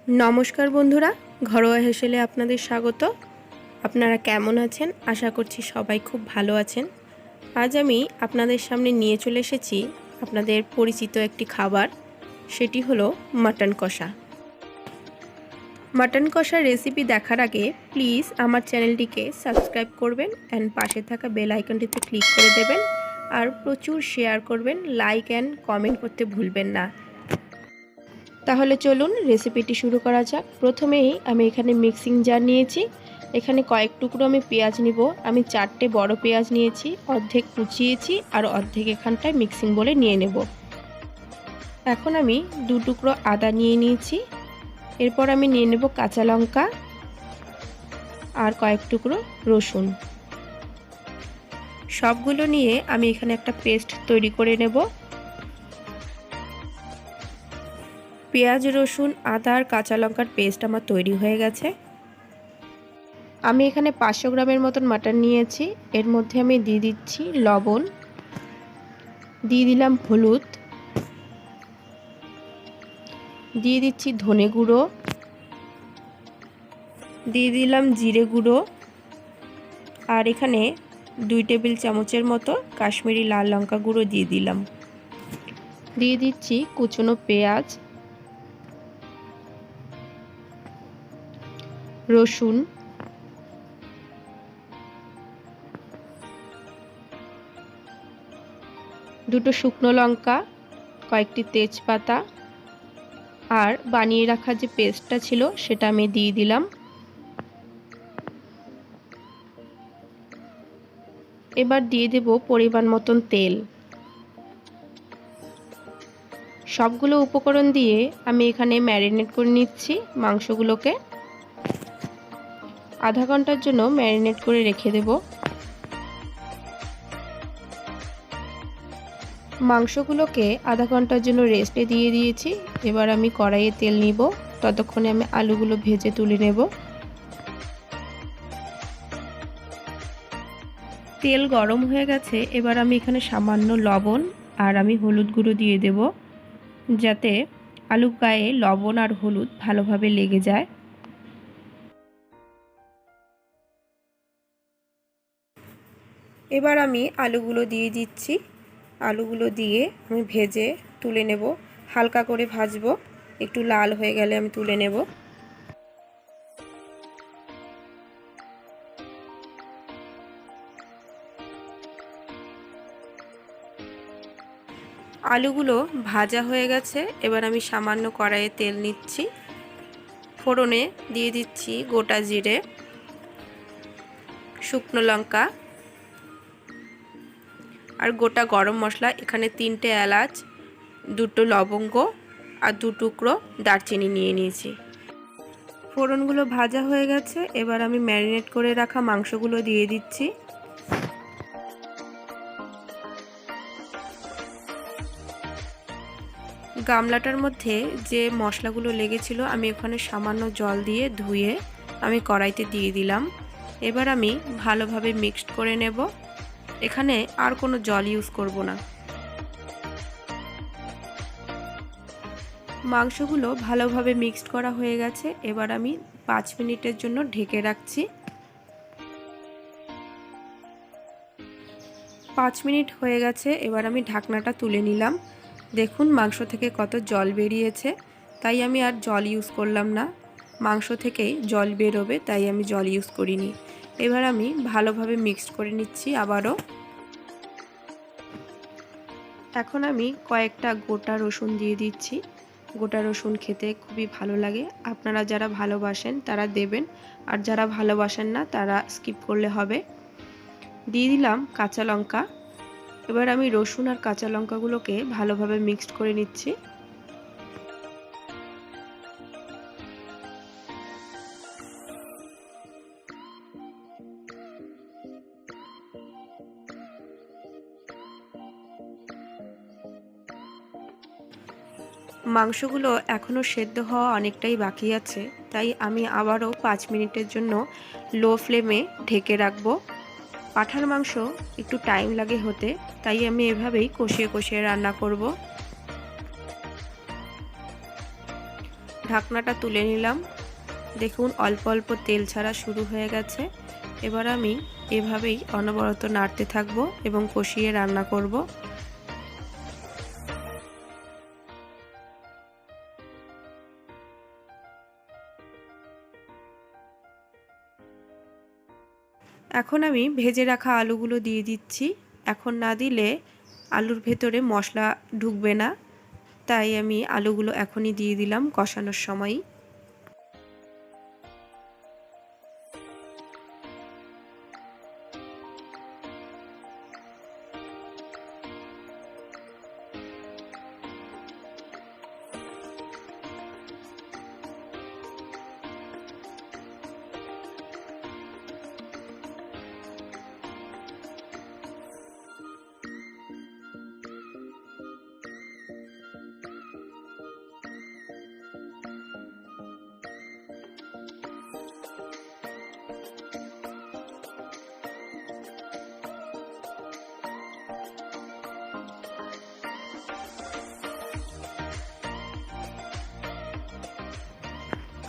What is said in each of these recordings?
नमस्कार बंधुरा घरोया हेसेले आपनादेर स्वागत। आपनारा केमन आछेन? आशा करछि सबाई खूब भालो आछेन। आज आमी आपनादेर सामने निये चले एसेछि आपनादेर परिचित एकटी खाबार, सेटी हलो मटन कषा। मटन कषार रेसिपि देखार आगे प्लिज आमार चैनलटिके सबस्क्राइब करबेन एंड पाशे थाका बेल आइकनटिते क्लिक करे देबेन और प्रचुर शेयर करबेन, लाइक एंड कमेंट करते भूलबेन ना। ताहले चलुन रेसिपिटी शुरू करा जाक। प्रथमेई आमी एखाने मिक्सिंग जार नियेछि, एखाने कयेक टुकरो आमी पेঁয়াজ निब। आमी 4टे बड़ पेঁয়াজ नियेछि, अर्धेक कुचिয়েছি और अर्धेक एखानटाय मिक्सिंग बोले निये नेब। एखन आमी 2 टुकरो आदा निये नियेछि, एरपर आमी निये नेब काँचा लंका और कयेक टुकरो रसुन। सबगुलो निये आमी एखाने एकटा पेस्ट तैरी करे नेब। पेঁয়াজ रसुन आदा और काँचा लंकार पेस्ट आमार तैरी हये गेछे। आमी एखाने 500 ग्रामेर मतन मटन नियेछि, एर मध्ये आमी दिये दिচ্ছি लवण, दिये दिलाम हलुद, दिये दिচ্ছি धने गुঁড়ो, दिये दिलाम जिरे गुঁড়ो और एखाने 2 टेबिल चामचेर मतो काश्मीरी लाल लंका गुঁড়ो दिये दिलाम। दिये दिচ্ছি कुचोनो पेঁয়াজ, रसुन, दुटो शुकनो लंका, कयेकटी तेजपाता और बानिये राखा जे पेस्टटा छिलो सेटा आमी दिये दिलाम। एबार दिये देब परिमाण मतन तेल। सबगुलो उपकरण दिये आमी एखाने मैरिनेट करे निচ্ছি मांसगुलोके। आधा घंटार जोन्नो मैरिनेट करे रेखे देब। मांसगुलोके आधा घंटार जोन्नो रेस्टे दिए दिएछि। एबार आमी कड़ाइये तेल निब, ततक्षणे आमी आलुगुलो भेजे तुले नेब। तेल गरम हये गेछे, एबार आमी एखाने सामान्य लवण और आमी हलुद गुঁড়ो दिए देब, जाते आलुर गाये लवण और हलुद भालोभाबे लेगे जाय। एबार आमी आलुगुलो दिए दिচ্ছি। आलुगुलो दिए आमी भेजे तुले नेब। हालका करे भाजबो, एकटू लाल हये गेले आमी तुले नेब। आलुगुलो भाजा हये गेछे, एबार आमी सामान्य कड़ाइये तेल निচ্ছি। फोड़ने दिए दिচ্ছি गोटा जिरे, शुकनो लंका और गोटा गरम मशला, एखाने 3टे एलाच, 2টো लवंग और 2 टुकरो दारचिनी निये निয়েছি। फोड़नगुलो भाजा हये गेछे, एबार आमी मैरिनेट करे राखा मांसगुलो दिए दिচ্ছি। गामलाटार मধ্যে যে মশলাগুলো লেগেছিল আমি ওখানে সামান্য জল দিয়ে ধুয়ে আমি কড়াইতে দিয়ে দিলাম। এবার আমি ভালোভাবে মিক্সড করে নেব। এখানে আর কোনো জল ইউজ করব না। মাংসগুলো ভালোভাবে মিক্সড করা হয়ে গেছে, এবার আমি 5 মিনিটের জন্য ঢেকে রাখছি। 5 মিনিট হয়ে গেছে, এবার আমি ঢাকনাটা তুলে নিলাম। দেখুন মাংস থেকে কত জল বেরিয়েছে, তাই আমি আর জল ইউজ করলাম না। মাংস থেকেই জল বেরোবে, তাই আমি জল ইউজ করিনি। এবার আমি ভালোভাবে মিক্সড করে নিচ্ছি আবারও। এখন আমি কয়েকটা গোটা রসুন দিয়ে দিচ্ছি। গোটা রসুন খেতে খুবই ভালো লাগে। আপনারা যারা ভালোবাসেন তারা দেবেন, আর যারা ভালোবাসেন না তারা স্কিপ করলে হবে। দিয়ে দিলাম কাঁচা লঙ্কা। এবার আমি রসুন আর কাঁচা লঙ্কাগুলোকে ভালোভাবে মিক্সড করে নিচ্ছি। মাংসগুলো এখনও সেদ্ধ হওয়া অনেকটাই বাকি আছে, তাই আমি আবারও 5 মিনিটের জন্য লো ফ্লেমে ঢেকে রাখবো। পাঁঠার মাংস একটু টাইম লাগে হতে, তাই আমি এভাবেই কষিয়ে কষিয়ে রান্না করব। ঢাকনাটা তুলে নিলাম। দেখুন অল্প অল্প তেল ছাড়া শুরু হয়ে গেছে। এবার আমি এভাবেই অনবরত নাড়তে থাকব এবং কষিয়ে রান্না করব। এখন আমি ভেজে রাখা আলুগুলো দিয়ে দিচ্ছি। এখন না দিলে আলুর ভেতরে মশলা ঢুকবে না, তাই আমি আলুগুলো এখনই দিয়ে দিলাম কষানোর সময়ই।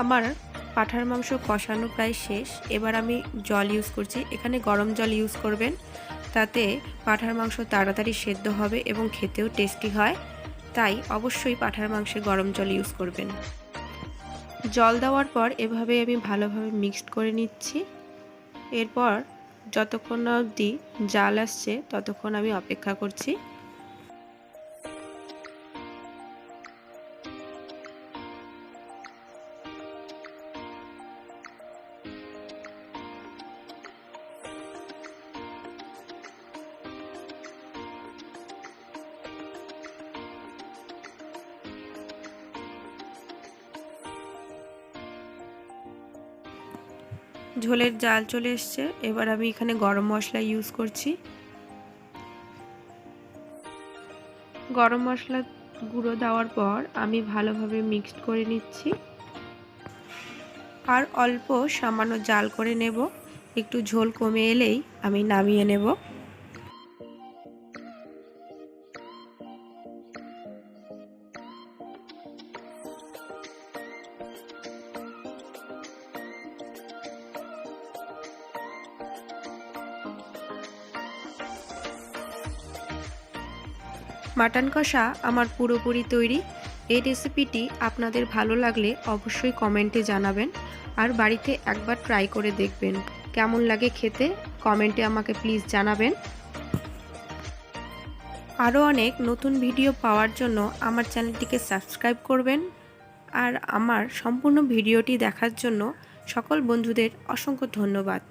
আমার পাঁঠার মাংস কষানো প্রায় শেষ। এবার আমি জল ইউজ করছি। এখানে গরম জল ইউজ করবেন, তাতে পাঁঠার মাংস তাড়াতাড়ি সেদ্ধ হবে এবং খেতেও টেস্টি হয়। তাই অবশ্যই পাঁঠার মাংসে গরম জল ইউজ করবেন। জল দেওয়ার পর এভাবে আমি ভালোভাবে মিক্সড করে নিচ্ছি। এরপর যতক্ষণ না অবধি জাল আসছে ততক্ষণ আমি অপেক্ষা করছি। ঝোলের জাল চলে এসছে। এবার আমি এখানে গরম মশলা ইউজ করছি। গরম মশলা গুঁড়ো দেওয়ার পর আমি ভালোভাবে মিক্সড করে নিচ্ছি আর অল্প সামান্য জাল করে নেব। একটু ঝোল কমে এলেই আমি নামিয়ে নেব। মাটন কষা আমার পুরোপুরি তৈরি। এই রেসিপিটি আপনাদের ভালো লাগলে অবশ্যই কমেন্টে জানাবেন আর বাড়িতে একবার ট্রাই করে দেখবেন। কেমন লাগে খেতে কমেন্টে আমাকে প্লিজ জানাবেন। আরও অনেক নতুন ভিডিও পাওয়ার জন্য আমার চ্যানেলটিকে সাবস্ক্রাইব করবেন আর আমার সম্পূর্ণ ভিডিওটি দেখার জন্য সকল বন্ধুদের অসংখ্য ধন্যবাদ।